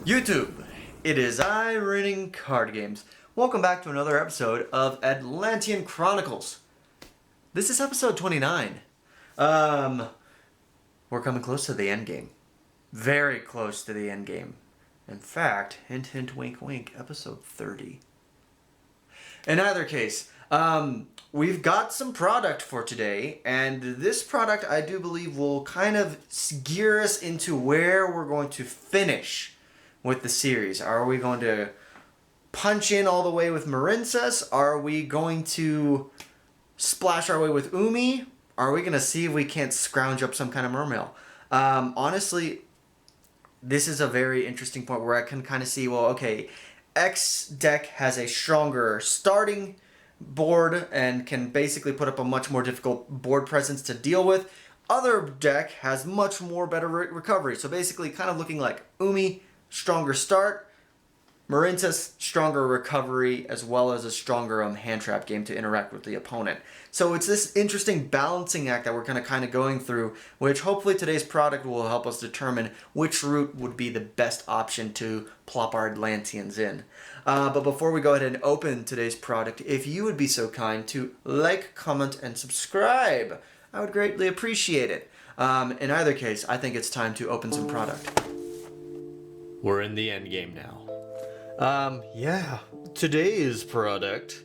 YouTube, it is I, RainingCardGames. Welcome back to another episode of Atlantean Chronicles. This is episode 29. We're coming close to the end game. Very close to the end game. In fact, hint hint wink wink, episode 30. In either case, we've got some product for today, and this product I do believe will kind of gear us into where we're going to finish with the series. Are we going to punch in all the way with Marincess? Are we going to splash our way with Umi? Are we going to see if we can't scrounge up some kind of mermail? Honestly, this is a very interesting point where I can kind of see, well, okay, X deck has a stronger starting board and can basically put up a much more difficult board presence to deal with. Other deck has much more better recovery. So basically kind of looking like Umi, stronger start, Marincess, stronger recovery, as well as a stronger hand trap game to interact with the opponent. So it's this interesting balancing act that we're kind of going through, which hopefully today's product will help us determine which route would be the best option to plop our Atlanteans in. But before we go ahead and open today's product, if you would be so kind to like, comment, and subscribe, I would greatly appreciate it. In either case, I think it's time to open some product. We're in the end game now. Yeah, today's product,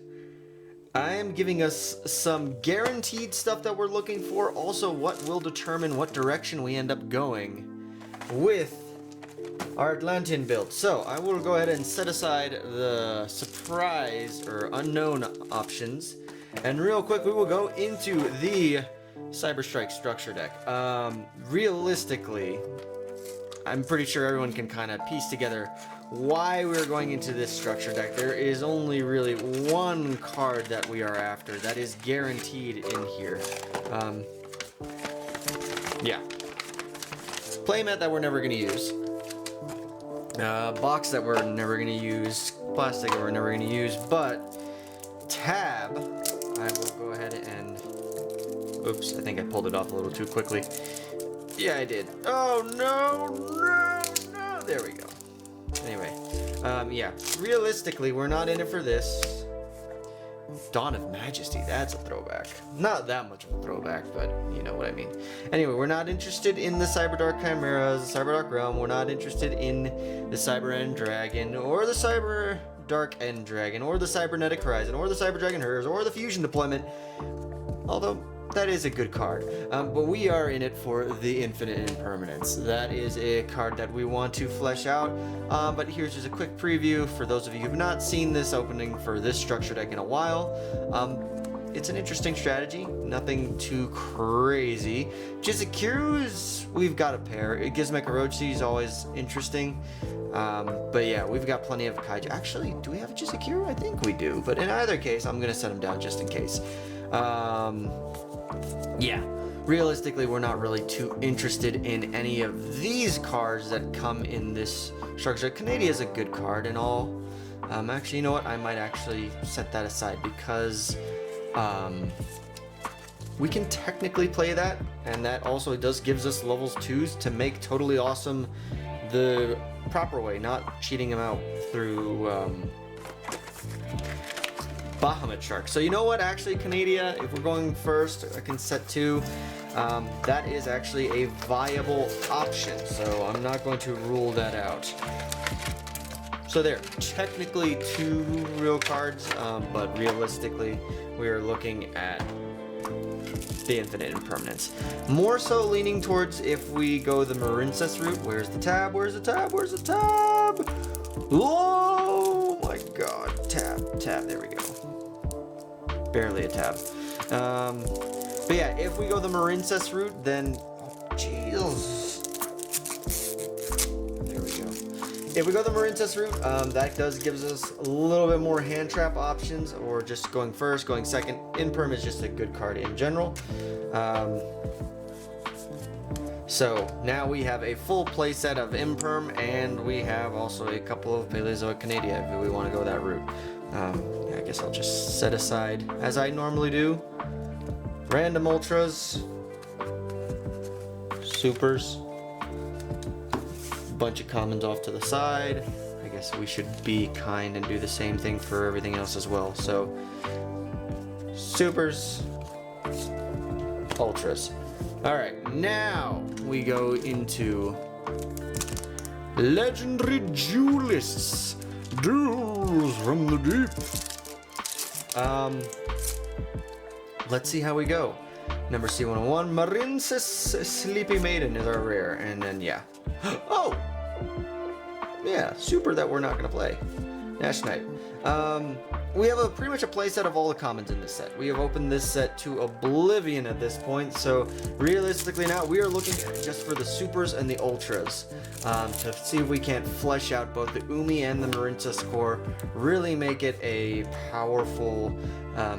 I am giving us some guaranteed stuff that we're looking for, also what will determine what direction we end up going with our Atlantean build. So I will go ahead and set aside the surprise or unknown options, and real quick we will go into the Cyber Strike structure deck. Realistically, I'm pretty sure everyone can kind of piece together why we're going into this structure deck. There is only really one card that we are after that is guaranteed in here. Yeah. Playmat that we're never going to use. Box that we're never going to use. Plastic that we're never going to use. But tab, I will go ahead and... Oops, I think I pulled it off a little too quickly. Yeah, I did. Oh, no. There we go. Anyway, yeah, realistically, we're not in it for this. Dawn of Majesty, that's a throwback. Not that much of a throwback, but you know what I mean. Anyway, we're not interested in the Cyberdark Chimeras, the Cyberdark Realm. We're not interested in the Cyber End Dragon, or the Cyberdark End Dragon, or the Cybernetic Horizon, or the Cyber Dragon Hers, or the Fusion Deployment. Although, that is a good card, but we are in it for the Infinite Impermanence. That is a card that we want to flesh out, but here's just a quick preview for those of you who have not seen this opening for this structure deck in a while. It's an interesting strategy, nothing too crazy. Jizukiru's, we've got a pair. Gizmek Orochi is always interesting, but yeah, we've got plenty of kaiju. Actually, do we have a Jizukiru? I think we do, but in either case, I'm going to set him down just in case. Yeah, realistically, we're not really too interested in any of these cards that come in this structure. Canada is a good card and all. Actually, you know what? I might actually set that aside because we can technically play that, and that also does gives us levels 2s to make Totally Awesome the proper way, not cheating him out through Bahamut Shark. So you know what, actually, Canadia, if we're going first, I can set 2. That is actually a viable option, so I'm not going to rule that out. So there, technically 2 real cards, but realistically, we are looking at the Infinite Impermanence. More so leaning towards if we go the Marincess route. Where's the tab? Where's the tab? Where's the tab? Oh my god, tab, there we go. Barely a tab. But yeah, if we go the Marincess route, then... Oh, jeez. There we go. If we go the Marincess route, that does gives us a little bit more hand trap options, or just going first, going second. Imperm is just a good card in general. So now we have a full play set of Imperm, and we have also a couple of Paleozoic Canadia if we want to go that route. Yeah, I guess I'll just set aside, as I normally do, random ultras, supers, bunch of commons off to the side. I guess we should be kind and do the same thing for everything else as well. So, supers, ultras. Alright, now we go into Legendary Duelists. Duels from the deep. Let's see how we go. Number C101, Marince's Sleepy Maiden is our rare. And then, yeah. Oh! Yeah, super that we're not going to play. Nash Knight. We have pretty much a playset of all the commons in this set. We have opened this set to oblivion at this point, so realistically now we are looking just for the supers and the ultras to see if we can't flesh out both the Umi and the Marince's core, really make it a powerful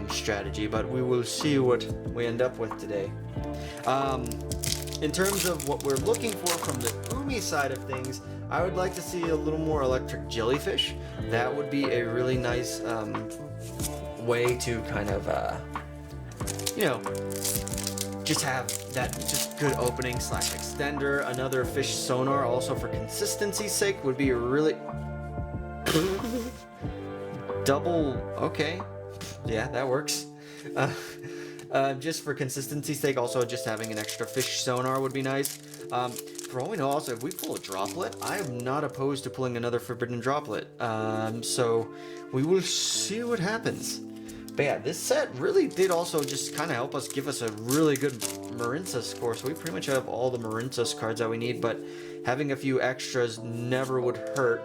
strategy, but we will see what we end up with today. In terms of what we're looking for from the Umi side of things, I would like to see a little more electric jellyfish. That would be a really nice way to kind of, you know, just have that just good opening / extender. Another fish sonar also for consistency's sake would be a really... Double, okay. Yeah, that works. Just for consistency's sake, also just having an extra fish sonar would be nice. For all we know, also, if we pull a droplet, I am not opposed to pulling another forbidden droplet. So we will see what happens. But yeah, this set really did also just kind of help us give us a really good Marince's score. So we pretty much have all the Marince's cards that we need, but having a few extras never would hurt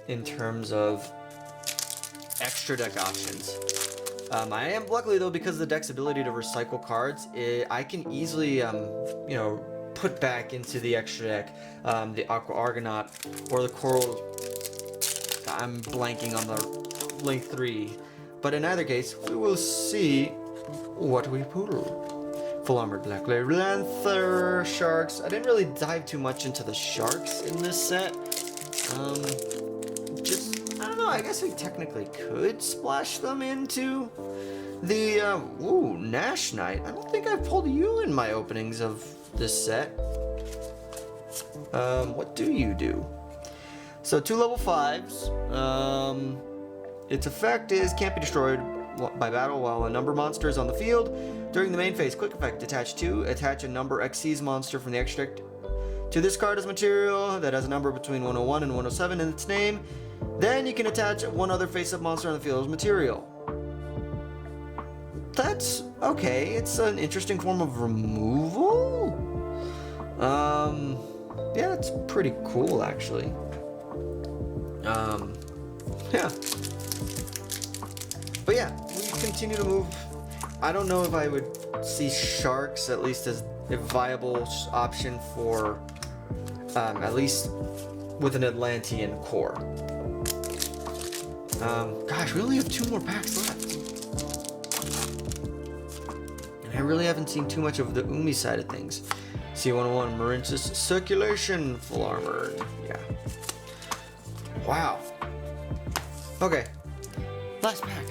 in terms of extra deck options. I am luckily though, because of the deck's ability to recycle cards, I can easily, you know, put back into the extra deck the Aqua Argonaut or the Coral. I'm blanking on the link 3, but in either case, we will see what we pull. Full Armored Black Layer Lanther, Sharks. I didn't really dive too much into the Sharks in this set. I don't know, I guess we technically could splash them into the, Nash Knight. I don't think I've pulled you in my openings of this set. What do you do? So 2 level 5s. Its effect is can't be destroyed by battle while a number monster is on the field. During the main phase, quick effect, attach a number Xyz monster from the extract to this card as material that has a number between 101 and 107 in its name. Then you can attach one other face-up monster on the field as material. That's okay. It's an interesting form of removal. Yeah, it's pretty cool actually. Yeah. But yeah, we continue to move. I don't know if I would see Sharks at least as a viable option for at least with an Atlantean core. Gosh, we only have 2 more packs left. And I really haven't seen too much of the Umi side of things. C101, Marince's Circulation, full armored. Yeah. Wow. Okay. Last pack.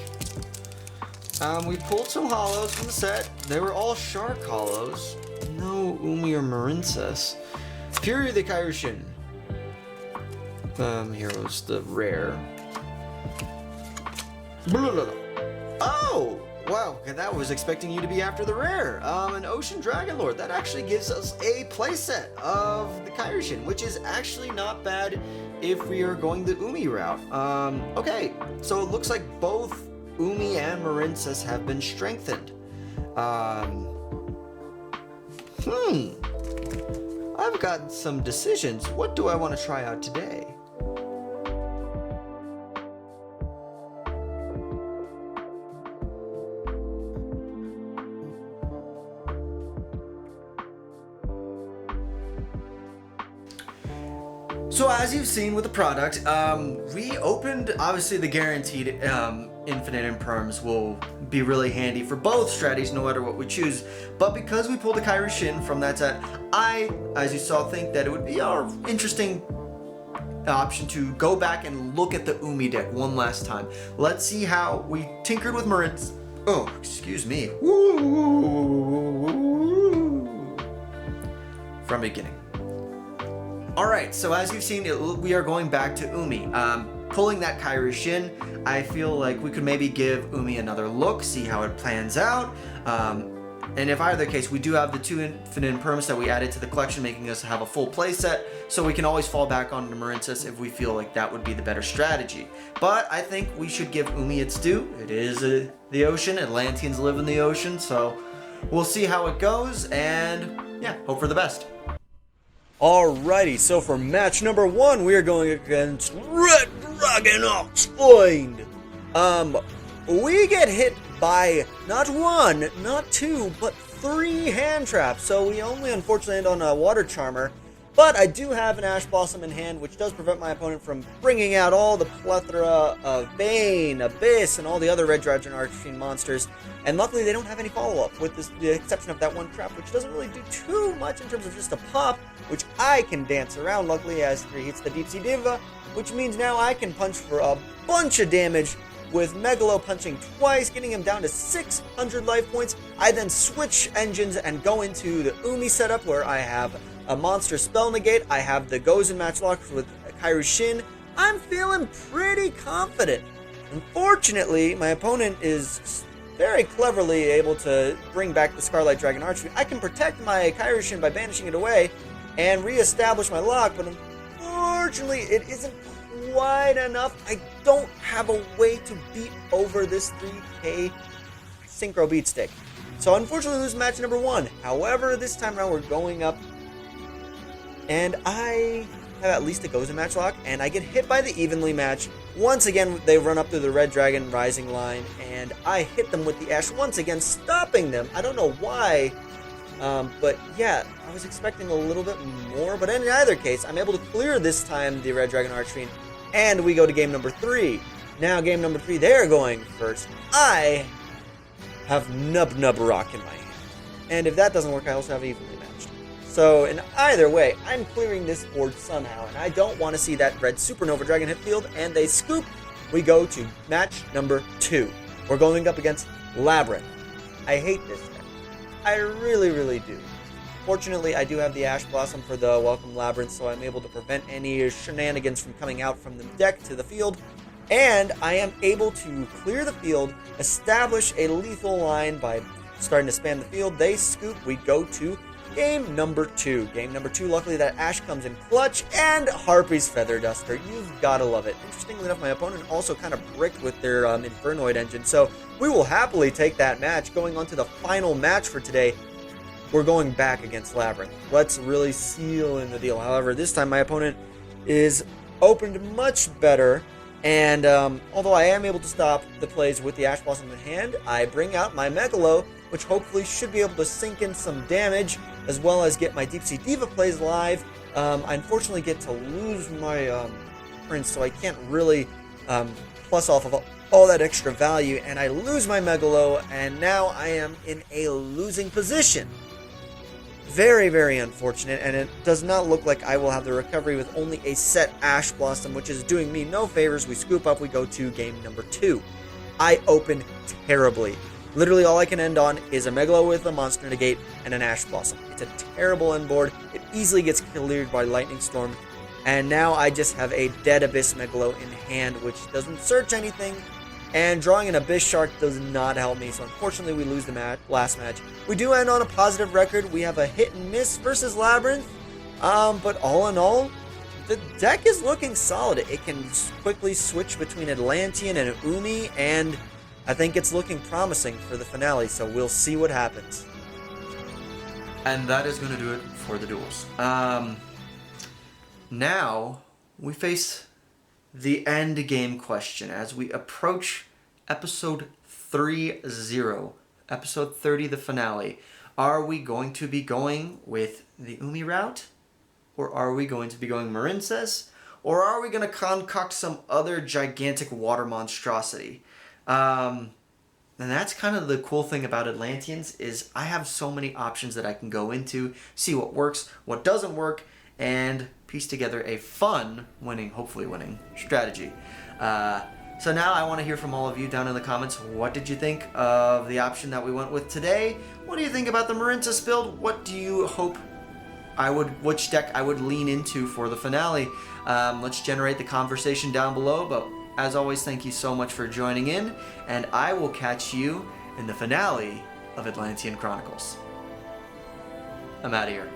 We pulled some hollows from the set. They were all Shark hollows. No Umi or Marince's. Fury of the Kairushin. Here was the rare. Oh! Wow, that was expecting you to be after the rare. An Ocean Dragon Lord. That actually gives us a playset of the Kairushin, which is actually not bad if we are going the Umi route. Okay, so it looks like both Umi and Marince's have been strengthened. I've got some decisions. What do I want to try out today? So as you've seen with the product, we opened, obviously the guaranteed infinite imperms will be really handy for both strategies no matter what we choose. But because we pulled the Kairushin from that set, I, as you saw, think that it would be an interesting option to go back and look at the Umi deck one last time. Let's see how we tinkered with Marince. Oh, excuse me. Woo! From beginning. Alright, so as you've seen, we are going back to Umi. Pulling that Kairi Shin, I feel like we could maybe give Umi another look, see how it plans out. And if either case, we do have the 2 infinite imperms that we added to the collection, making us have a full playset, so we can always fall back on the Marincess if we feel like that would be the better strategy. But I think we should give Umi its due. It is the ocean, Atlanteans live in the ocean, so we'll see how it goes, and yeah, hope for the best. Alrighty, so for match number 1, we are going against Red Dragon Oxfind. We get hit by not 1, not 2, but 3 hand traps, so we only unfortunately end on a Water Charmer. But I do have an Ash Blossom in hand, which does prevent my opponent from bringing out all the plethora of Bane, Abyss, and all the other Red Dragon Archfiend monsters. And luckily they don't have any follow-up, with the exception of that 1 trap, which doesn't really do too much in terms of just a pop, which I can dance around, luckily, as he hits the Deep Sea Diva, which means now I can punch for a bunch of damage, with Megalo punching twice, getting him down to 600 life points. I then switch engines and go into the Umi setup, where I have a monster spell negate, I have the Gozen match lock with Kairi Shin. I'm feeling pretty confident. Unfortunately, my opponent is very cleverly able to bring back the Scarlet Dragon Archery. I can protect my Kairi Shin by banishing it away and re-establish my lock, but unfortunately it isn't quite enough. I don't have a way to beat over this 3k Synchro Beat Stick. So unfortunately lose match number 1. However, this time around we're going up, and I have at least a Gozen match lock, and I get hit by the Evenly match. Once again, they run up through the Red Dragon Rising line, and I hit them with the Ash once again, stopping them. I don't know why, but yeah, I was expecting a little bit more, but in either case, I'm able to clear this time the Red Dragon Archfiend, and we go to game number 3. Now, game number 3, they're going first. I have Nub Nub Rock in my hand, and if that doesn't work, I also have Evenly matched. So, in either way, I'm clearing this board somehow, and I don't want to see that red Supernova Dragon hit field, and they scoop. We go to match number 2. We're going up against Labyrinth. I hate this deck. I really, really do. Fortunately, I do have the Ash Blossom for the Welcome Labyrinth, so I'm able to prevent any shenanigans from coming out from the deck to the field, and I am able to clear the field, establish a lethal line by starting to spam the field. They scoop. We go to game number 2. Game number 2, luckily that Ash comes in clutch, and Harpy's Feather Duster. You've got to love it. Interestingly enough, my opponent also kind of bricked with their Infernoid engine, so we will happily take that match. Going on to the final match for today, we're going back against Labyrinth. Let's really seal in the deal. However, this time my opponent is opened much better, and although I am able to stop the plays with the Ash Blossom in hand, I bring out my Megalo, which hopefully should be able to sink in some damage, as well as get my Deep Sea Diva plays live. I unfortunately get to lose my Prince, so I can't really plus off of all that extra value, and I lose my Megalo, and now I am in a losing position. Very, very unfortunate, and it does not look like I will have the recovery with only a set Ash Blossom, which is doing me no favors. We scoop up, we go to game number 2. I open terribly. Literally all I can end on is a Megalo with a Monster Negate and an Ash Blossom. It's a terrible end board. It easily gets cleared by Lightning Storm, and now I just have a Dead Abyss Megalo in hand, which doesn't search anything, and drawing an Abyss Shark does not help me, so unfortunately we lose the last match. We do end on a positive record. We have a hit and miss versus Labyrinth, but all in all, the deck is looking solid. It can quickly switch between Atlantean and Umi, and I think it's looking promising for the finale, so we'll see what happens. And that is going to do it for the duels. Now, we face the end game question as we approach episode 30, episode 30, the finale. Are we going to be going with the Umi route? Or are we going to be going Marincess? Or are we going to concoct some other gigantic water monstrosity? And that's kind of the cool thing about Atlanteans, is I have so many options that I can go into, see what works, what doesn't work, and piece together a fun hopefully winning strategy. So now I want to hear from all of you down in the comments. What did you think of the option that we went with today? What do you think about the Marincess build? What do you hope which deck I would lean into for the finale. Let's generate the conversation down below. But as always, thank you so much for joining in, and I will catch you in the finale of Atlantean Chronicles. I'm out of here.